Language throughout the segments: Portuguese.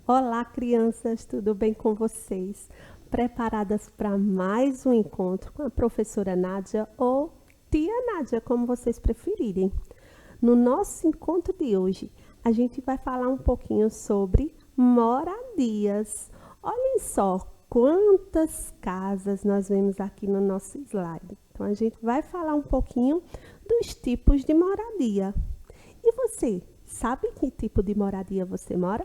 Olá, crianças, tudo bem com vocês? Preparadas para mais um encontro com a professora Nádia ou tia Nádia, como vocês preferirem. No nosso encontro de hoje, a gente vai falar um pouquinho sobre moradias. Olhem só quantas casas nós vemos aqui no nosso slide. Então, a gente vai falar um pouquinho dos tipos de moradia. E você, sabe que tipo de moradia você mora?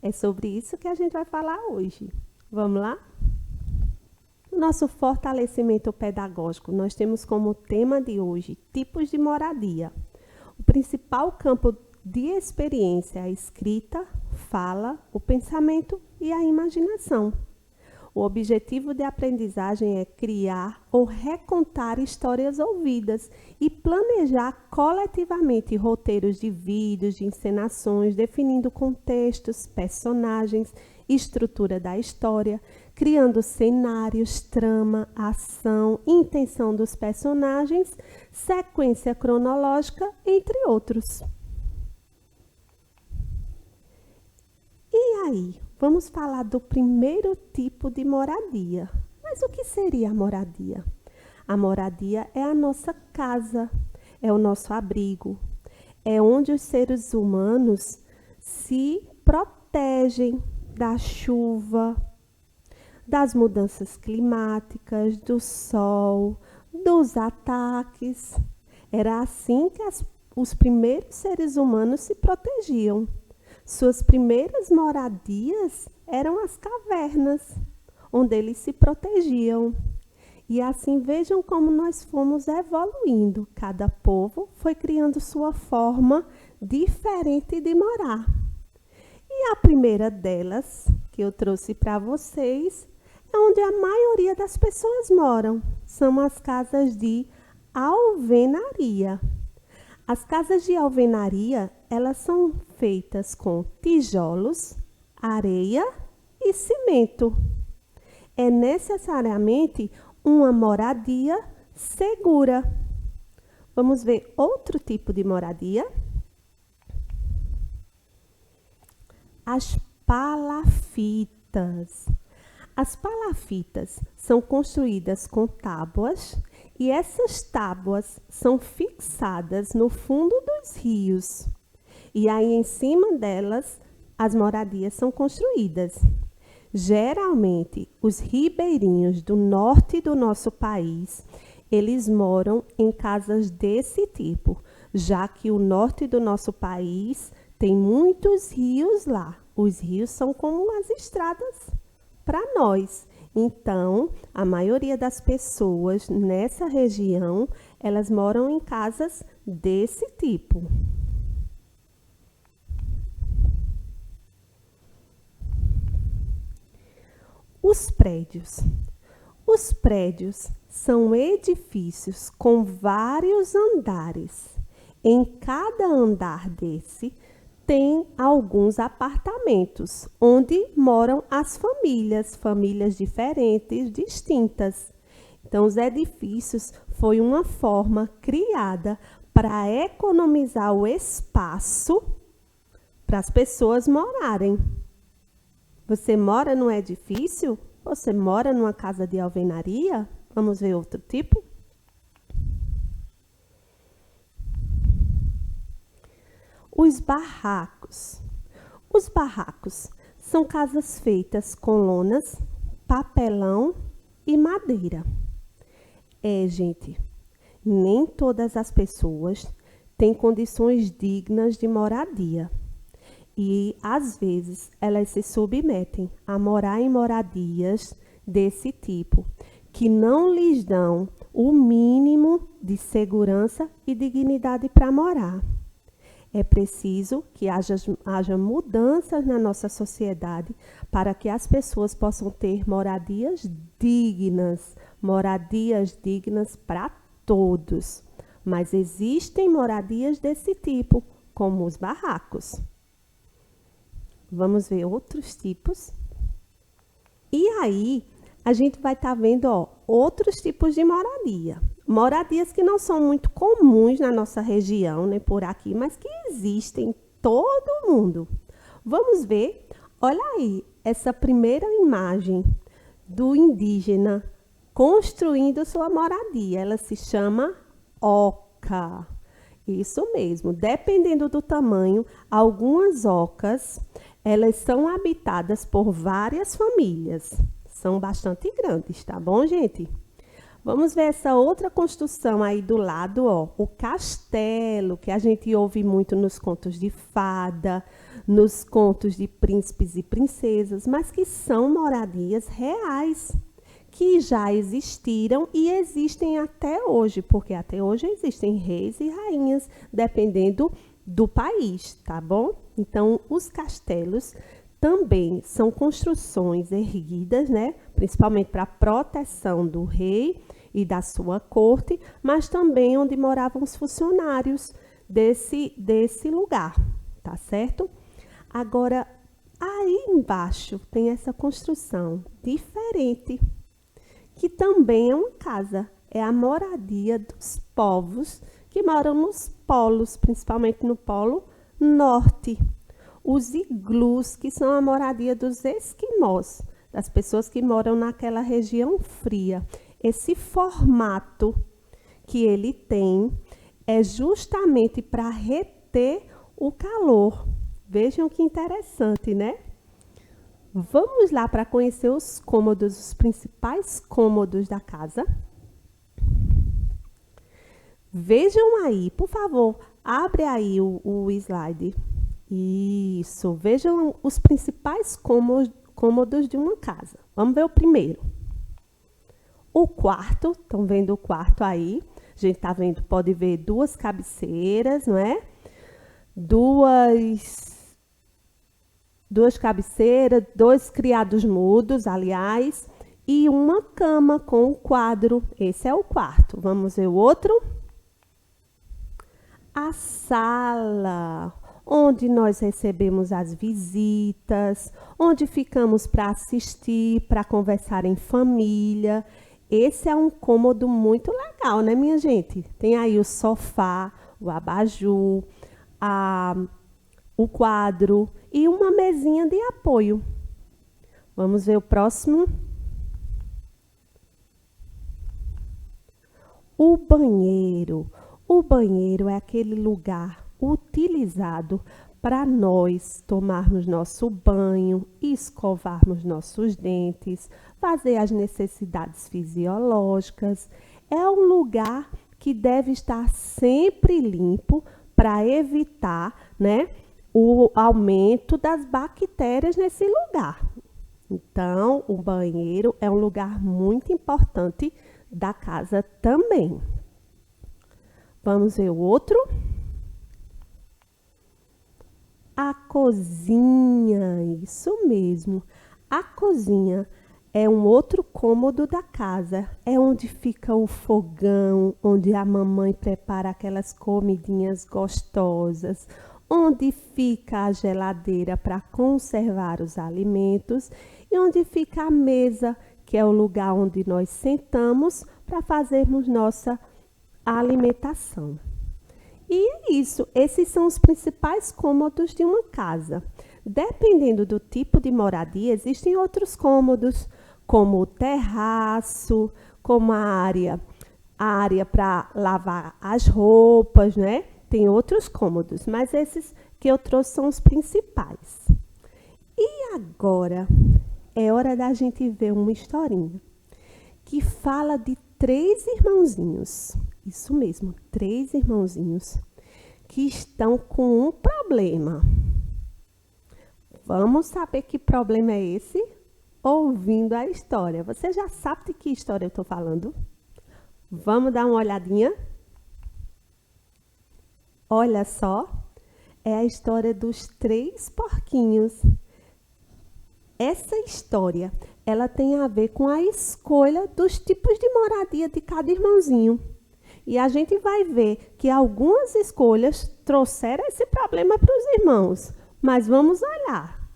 É sobre isso que a gente vai falar hoje. Vamos lá? Nosso fortalecimento pedagógico, nós temos como tema de hoje tipos de moradia. O principal campo de experiência é a escrita, fala, o pensamento e a imaginação. O objetivo de aprendizagem é criar ou recontar histórias ouvidas e planejar coletivamente roteiros de vídeos, de encenações, definindo contextos, personagens, estrutura da história, criando cenários, trama, ação, intenção dos personagens, sequência cronológica, entre outros. E aí, vamos falar do primeiro tipo de moradia. Mas o que seria a moradia? A moradia é a nossa casa, é o nosso abrigo, é onde os seres humanos se protegem da chuva, das mudanças climáticas, do sol, dos ataques. Era assim que os primeiros seres humanos se protegiam. Suas primeiras moradias eram as cavernas, onde eles se protegiam. E assim vejam como nós fomos evoluindo. Cada povo foi criando sua forma diferente de morar. E a primeira delas, que eu trouxe para vocês, é onde a maioria das pessoas moram. São as casas de alvenaria. As casas de alvenaria, elas são feitas com tijolos, areia e cimento. É necessariamente uma moradia segura. Vamos ver outro tipo de moradia? As palafitas. As palafitas são construídas com tábuas e essas tábuas são fixadas no fundo dos rios. E aí, em cima delas, as moradias são construídas. Geralmente, os ribeirinhos do norte do nosso país, eles moram em casas desse tipo, já que o norte do nosso país tem muitos rios lá. Os rios são como as estradas para nós. Então, a maioria das pessoas nessa região, elas moram em casas desse tipo. Os prédios. Os prédios são edifícios com vários andares. Em cada andar desse, tem alguns apartamentos, onde moram as famílias diferentes, distintas. Então, os edifícios foi uma forma criada para economizar o espaço para as pessoas morarem. Você mora num edifício? Você mora numa casa de alvenaria? Vamos ver outro tipo? Os barracos. Os barracos são casas feitas com lonas, papelão e madeira. Gente, nem todas as pessoas têm condições dignas de moradia. E, às vezes, elas se submetem a morar em moradias desse tipo, que não lhes dão o mínimo de segurança e dignidade para morar. É preciso que haja mudanças na nossa sociedade para que as pessoas possam ter moradias dignas para todos. Mas existem moradias desse tipo, como os barracos. Vamos ver outros tipos. E aí, a gente vai estar vendo outros tipos de moradia. Moradias que não são muito comuns na nossa região, né, por aqui, mas que existem em todo o mundo. Vamos ver Olha aí, essa primeira imagem do indígena construindo sua moradia. Ela se chama oca. Isso mesmo. Dependendo do tamanho, algumas ocas, elas são habitadas por várias famílias. São bastante grandes, tá bom, gente? Vamos ver essa outra construção aí do lado, ó. O castelo, que a gente ouve muito nos contos de fada, nos contos de príncipes e princesas, mas que são moradias reais, que já existiram e existem até hoje, porque até hoje existem reis e rainhas, dependendo do país, tá bom? Então, os castelos também são construções erguidas, né? Principalmente para proteção do rei e da sua corte, mas também onde moravam os funcionários desse lugar, tá certo? Agora, aí embaixo tem essa construção diferente, que também é uma casa. É a moradia dos povos que moram nos polos, principalmente no Polo Norte. Os iglus, que são a moradia dos esquimós, das pessoas que moram naquela região fria. Esse formato que ele tem é justamente para reter o calor. Vejam que interessante, né? Vamos lá para conhecer os cômodos, os principais cômodos da casa. Vejam aí, por favor, abre aí o slide. Isso, vejam os principais cômodos de uma casa. Vamos ver o primeiro. O quarto, estão vendo o quarto aí? A gente está vendo, pode ver duas cabeceiras, não é? Duas cabeceiras, dois criados mudos, aliás, e uma cama com um quadro. Esse é o quarto. Vamos ver o outro? A sala, onde nós recebemos as visitas, onde ficamos para assistir, para conversar em família. Esse é um cômodo muito legal, né, minha gente? Tem aí o sofá, o abajur, o quadro e uma mesinha de apoio. Vamos ver o próximo. O banheiro. O banheiro é aquele lugar utilizado para nós tomarmos nosso banho, escovarmos nossos dentes, fazer as necessidades fisiológicas. É um lugar que deve estar sempre limpo para evitar, né, o aumento das bactérias nesse lugar. Então, o banheiro é um lugar muito importante da casa também. Vamos ver o outro. A cozinha, isso mesmo. A cozinha é um outro cômodo da casa. É onde fica o fogão, onde a mamãe prepara aquelas comidinhas gostosas, onde fica a geladeira para conservar os alimentos e onde fica a mesa, que é o lugar onde nós sentamos para fazermos nossa alimentação. E é isso, esses são os principais cômodos de uma casa. Dependendo do tipo de moradia, existem outros cômodos, como o terraço, como a área para lavar as roupas, né? Tem outros cômodos, mas esses que eu trouxe são os principais. E agora é hora da gente ver uma historinha que fala de 3 irmãozinhos. Isso mesmo, 3 irmãozinhos que estão com um problema. Vamos saber que problema é esse? Ouvindo a história. Você já sabe de que história eu estou falando? Vamos dar uma olhadinha? Olha só, é a história dos 3 porquinhos. Essa história, ela tem a ver com a escolha dos tipos de moradia de cada irmãozinho. E a gente vai ver que algumas escolhas trouxeram esse problema para os irmãos. Mas vamos olhar.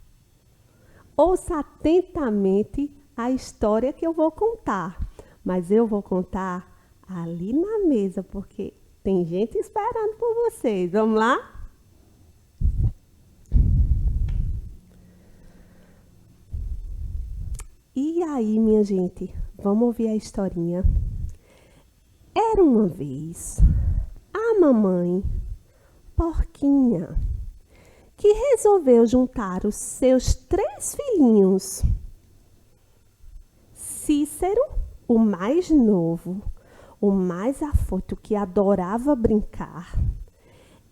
Ouça atentamente a história que eu vou contar. Mas eu vou contar ali na mesa, porque tem gente esperando por vocês. Vamos lá? aí, minha gente, vamos ouvir a historinha. Era uma vez a mamãe porquinha que resolveu juntar os seus 3 filhinhos. Cícero, o mais novo, o mais afoito, que adorava brincar.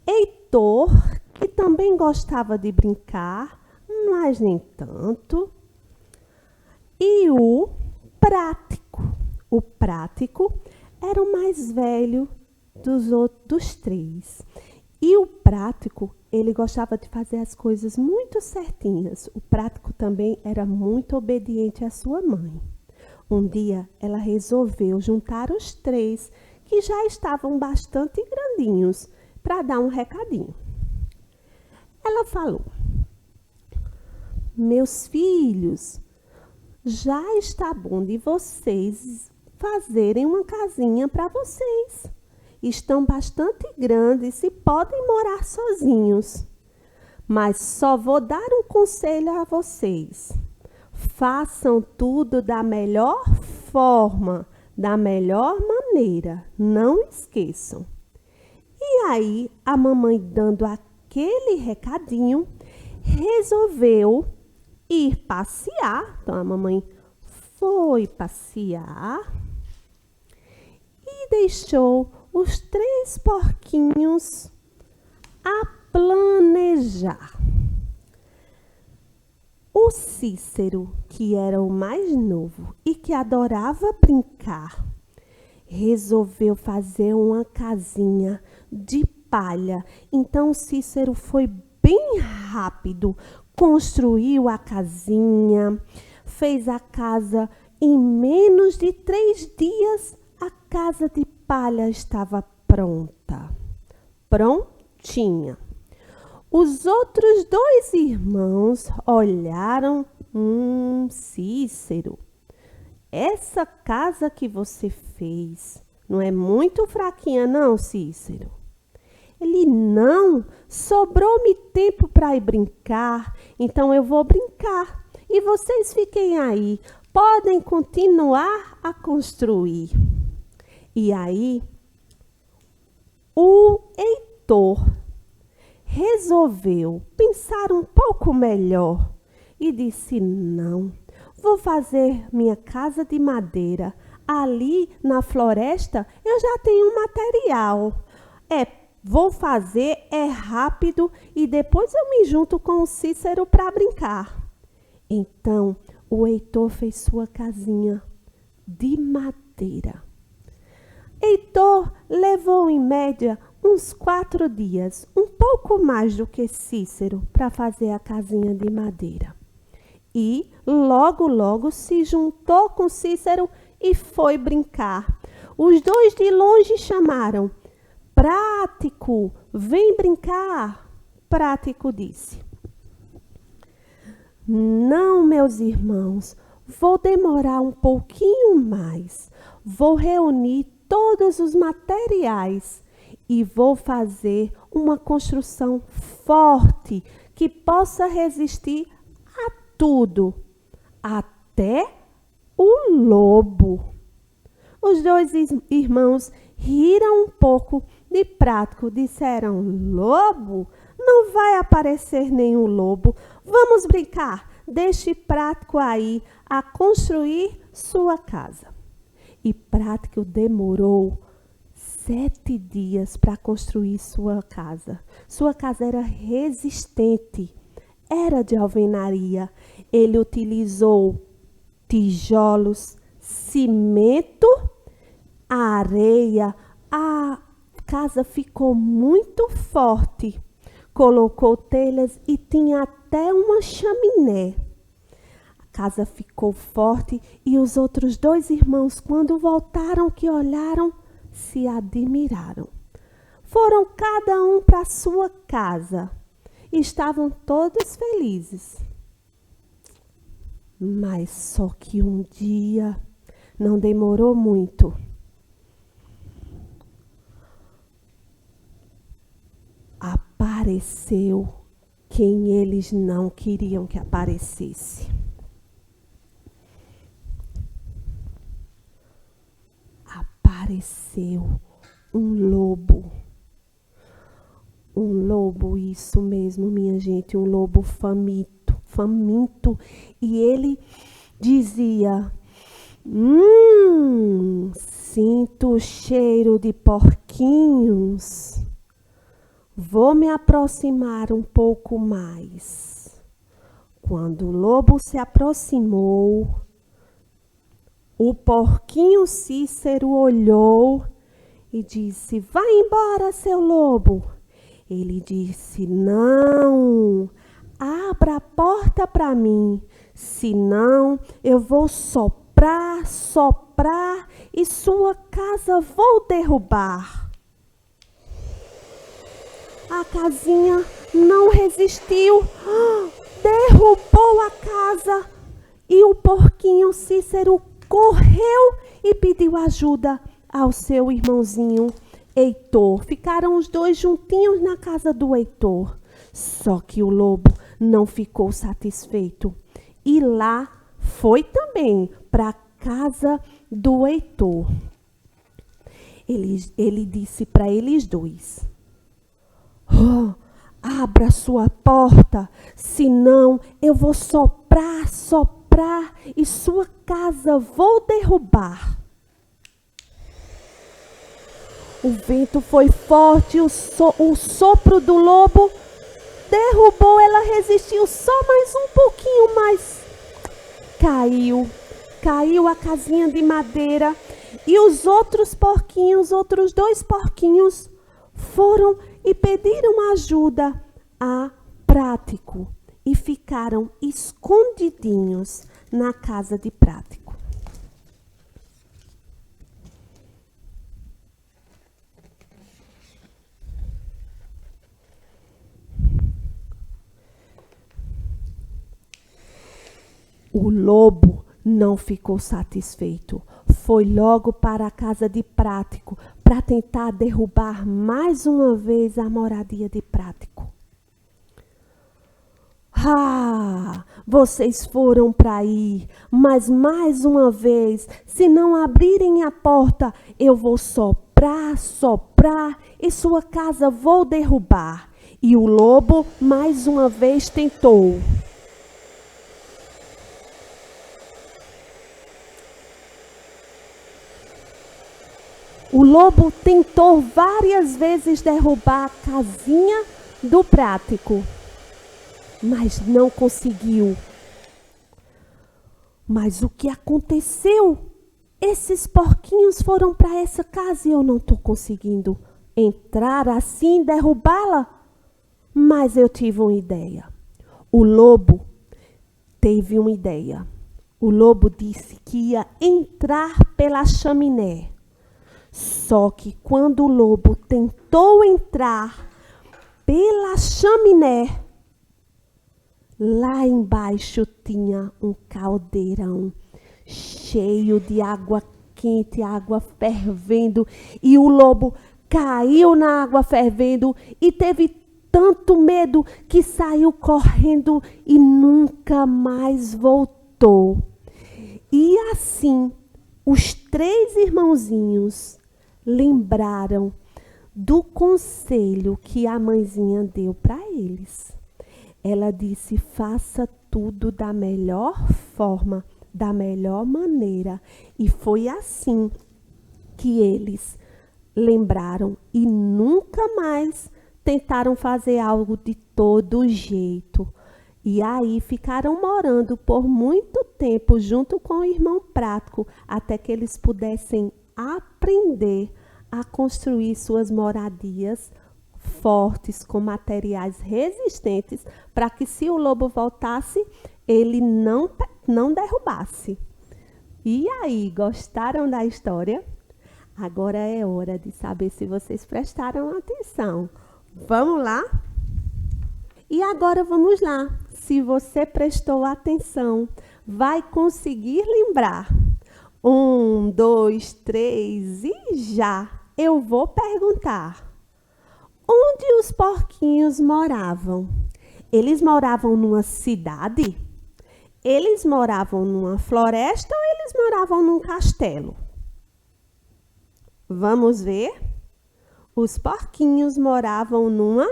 Heitor, que também gostava de brincar, mas nem tanto. E o Prático. O Prático era o mais velho dos 3. E o Prático, ele gostava de fazer as coisas muito certinhas. O Prático também era muito obediente à sua mãe. Um dia, ela resolveu juntar os 3, que já estavam bastante grandinhos, para dar um recadinho. Ela falou: meus filhos, já está bom de vocês fazerem uma casinha para vocês. Estão bastante grandes e podem morar sozinhos. Mas só vou dar um conselho a vocês. Façam tudo da melhor forma, da melhor maneira. Não esqueçam. E aí, a mamãe, dando aquele recadinho, resolveu ir passear. Então, a mamãe foi passear e deixou os 3 porquinhos a planejar. O Cícero, que era o mais novo e que adorava brincar, resolveu fazer uma casinha de palha. Então, Cícero foi bem rápido, construiu a casinha, fez a casa em menos de 3 dias. A casa de palha estava pronta, prontinha. Os outros 2 irmãos olharam: Cícero, essa casa que você fez não é muito fraquinha não, Cícero. Ele: não, sobrou-me tempo para ir brincar, então eu vou brincar. E vocês fiquem aí, podem continuar a construir. E aí, o Heitor resolveu pensar um pouco melhor e disse: não, vou fazer minha casa de madeira. Ali na floresta eu já tenho material. Vou fazer, é rápido e depois eu me junto com o Cícero para brincar. Então, o Heitor fez sua casinha de madeira. Heitor levou em média uns 4 dias, um pouco mais do que Cícero, para fazer a casinha de madeira. E logo se juntou com Cícero e foi brincar. Os 2 de longe chamaram: Prático, vem brincar. Prático disse: não, meus irmãos, vou demorar um pouquinho mais. Vou reunir todos os materiais e vou fazer uma construção forte que possa resistir a tudo, até o lobo. Os 2 irmãos riram um pouco de Prático, disseram: lobo? Não vai aparecer nenhum lobo. Vamos brincar. Deixe Prático aí a construir sua casa. E Prático demorou 7 dias para construir sua casa. Sua casa era resistente, era de alvenaria. Ele utilizou tijolos, cimento, areia. A casa ficou muito forte. Colocou telhas e tinha até uma chaminé. A casa ficou forte e os outros 2 irmãos, quando voltaram, que olharam, se admiraram. Foram cada um para sua casa. Estavam todos felizes. Mas só que um dia, não demorou muito, apareceu quem eles não queriam que aparecesse. apareceu um lobo. Um lobo, isso mesmo, minha gente, um lobo faminto. E ele dizia: sinto o cheiro de porquinhos. Vou me aproximar um pouco mais. Quando o lobo se aproximou, o porquinho Cícero olhou e disse: vai embora, seu lobo. Ele disse: não, abra a porta para mim, senão eu vou soprar e sua casa vou derrubar. A casinha não resistiu, derrubou a casa e o porquinho Cícero correu e pediu ajuda ao seu irmãozinho Heitor. Ficaram os dois juntinhos na casa do Heitor. Só que o lobo não ficou satisfeito e lá foi também para a casa do Heitor. Ele disse para eles dois: abra sua porta, senão eu vou soprar e sua casa vou derrubar. O vento foi forte, o sopro do lobo derrubou, ela resistiu só mais um pouquinho, mas caiu a casinha de madeira e os outros dois porquinhos foram e pediram ajuda a Prático e ficaram escondidinhos na casa de Prático. O lobo não ficou satisfeito. Foi logo para a casa de Prático para tentar derrubar mais uma vez a moradia de Prático. Vocês foram para aí, mas mais uma vez, se não abrirem a porta, eu vou soprar e sua casa vou derrubar. E o lobo mais uma vez tentou. O lobo tentou várias vezes derrubar a casinha do Prático, mas não conseguiu. Mas o que aconteceu? Esses porquinhos foram para essa casa e eu não estou conseguindo entrar assim, derrubá-la. Mas eu tive uma ideia. O lobo teve uma ideia. O lobo disse que ia entrar pela chaminé. Só que quando o lobo tentou entrar pela chaminé, lá embaixo tinha um caldeirão cheio de água quente, água fervendo, e o lobo caiu na água fervendo e teve tanto medo que saiu correndo e nunca mais voltou. E assim, os três irmãozinhos lembraram do conselho que a mãezinha deu para eles. Ela disse: faça tudo da melhor forma, da melhor maneira. E foi assim que eles lembraram e nunca mais tentaram fazer algo de todo jeito. E aí ficaram morando por muito tempo junto com o irmão Prático, até que eles pudessem aprender a construir suas moradias fortes, com materiais resistentes, para que se o lobo voltasse, ele não derrubasse. E aí, gostaram da história? Agora é hora de saber se vocês prestaram atenção. Vamos lá? E agora vamos lá. Se você prestou atenção, vai conseguir lembrar. 1, 2, 3 e já! Eu vou perguntar. Onde os porquinhos moravam? Eles moravam numa cidade? Eles moravam numa floresta ou eles moravam num castelo? Vamos ver? Os porquinhos moravam numa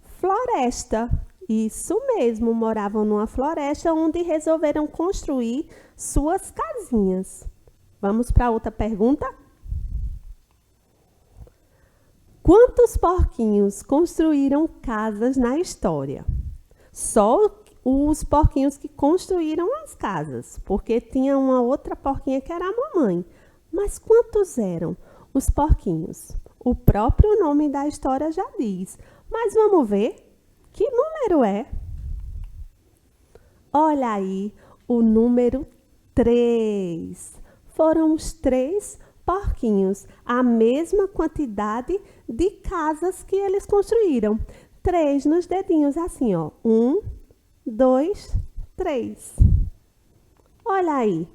floresta. Isso mesmo, moravam numa floresta onde resolveram construir suas casinhas. Vamos para outra pergunta? Quantos porquinhos construíram casas na história? Só os porquinhos que construíram as casas, porque tinha uma outra porquinha que era a mamãe. Mas quantos eram os porquinhos? O próprio nome da história já diz. Mas vamos ver que número é. Olha aí, o número 3. Foram os 3 porquinhos, a mesma quantidade de casas que eles construíram. 3 nos dedinhos, assim, ó. 1, 2, 3. Olha aí,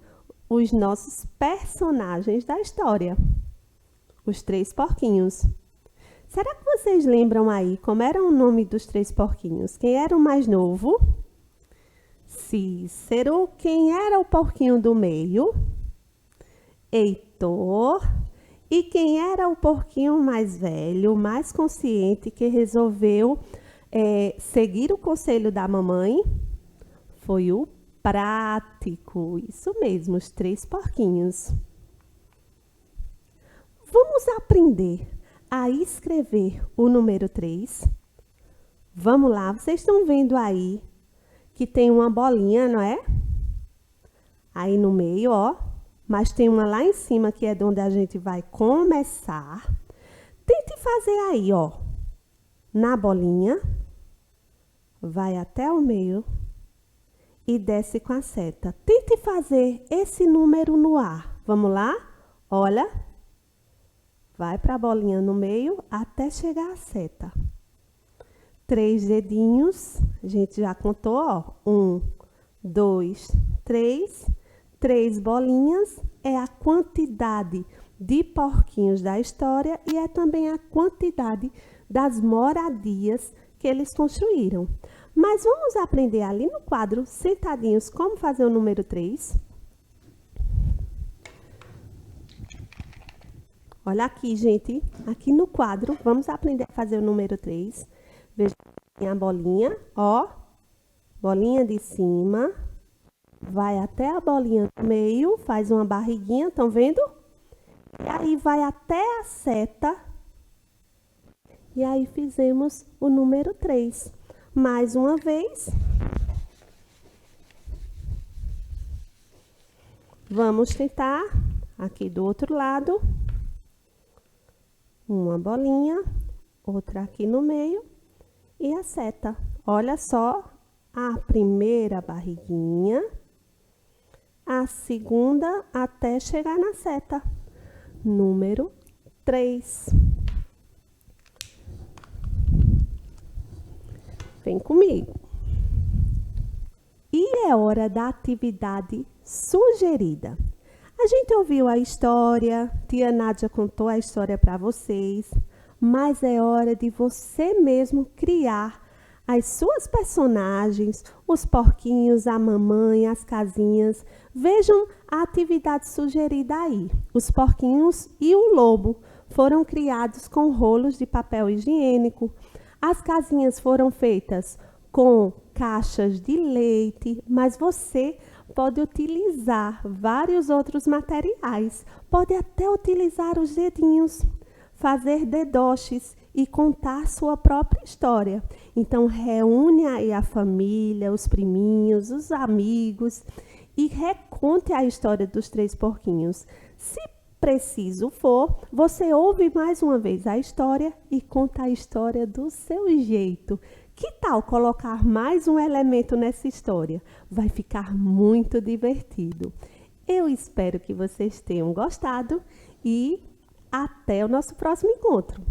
os nossos personagens da história. Os 3 porquinhos. Será que vocês lembram aí como era o nome dos 3 porquinhos? Quem era o mais novo? Cícero. Quem era o porquinho do meio? Heitor. E quem era o porquinho mais velho, mais consciente, que resolveu seguir o conselho da mamãe? Foi o Prático. Isso mesmo, os 3 porquinhos. Vamos aprender a escrever o número 3? Vamos lá, vocês estão vendo aí que tem uma bolinha, não é? Aí no meio, ó. Mas tem uma lá em cima que é de onde a gente vai começar. Tente fazer aí, ó. Na bolinha. Vai até o meio. E desce com a seta. Tente fazer esse número no ar. Vamos lá? Olha. Vai para a bolinha no meio até chegar à seta. 3 dedinhos. A gente já contou, ó. 1, 2, 3. 3 bolinhas é a quantidade de porquinhos da história e é também a quantidade das moradias que eles construíram. Mas vamos aprender ali no quadro, sentadinhos, como fazer o número 3. Olha aqui, gente. Aqui no quadro, vamos aprender a fazer o número 3. Veja a bolinha, ó. Bolinha de cima. Vai até a bolinha do meio, faz uma barriguinha, estão vendo? E aí vai até a seta. E aí fizemos o número 3. Mais uma vez. Vamos tentar aqui do outro lado. Uma bolinha, outra aqui no meio e a seta. Olha só, a primeira barriguinha, a segunda até chegar na seta. Número 3. Vem comigo. E é hora da atividade sugerida. A gente ouviu a história, tia Nádia contou a história para vocês, mas é hora de você mesmo criar as suas personagens, os porquinhos, a mamãe, as casinhas. Vejam a atividade sugerida aí. Os porquinhos e o lobo foram criados com rolos de papel higiênico. As casinhas foram feitas com caixas de leite, mas você pode utilizar vários outros materiais. Pode até utilizar os dedinhos, fazer dedoches e contar sua própria história. Então, reúne aí a família, os priminhos, os amigos e reconte a história dos 3 porquinhos. Se preciso for, você ouve mais uma vez a história e conta a história do seu jeito. Que tal colocar mais um elemento nessa história? Vai ficar muito divertido. Eu espero que vocês tenham gostado e até o nosso próximo encontro.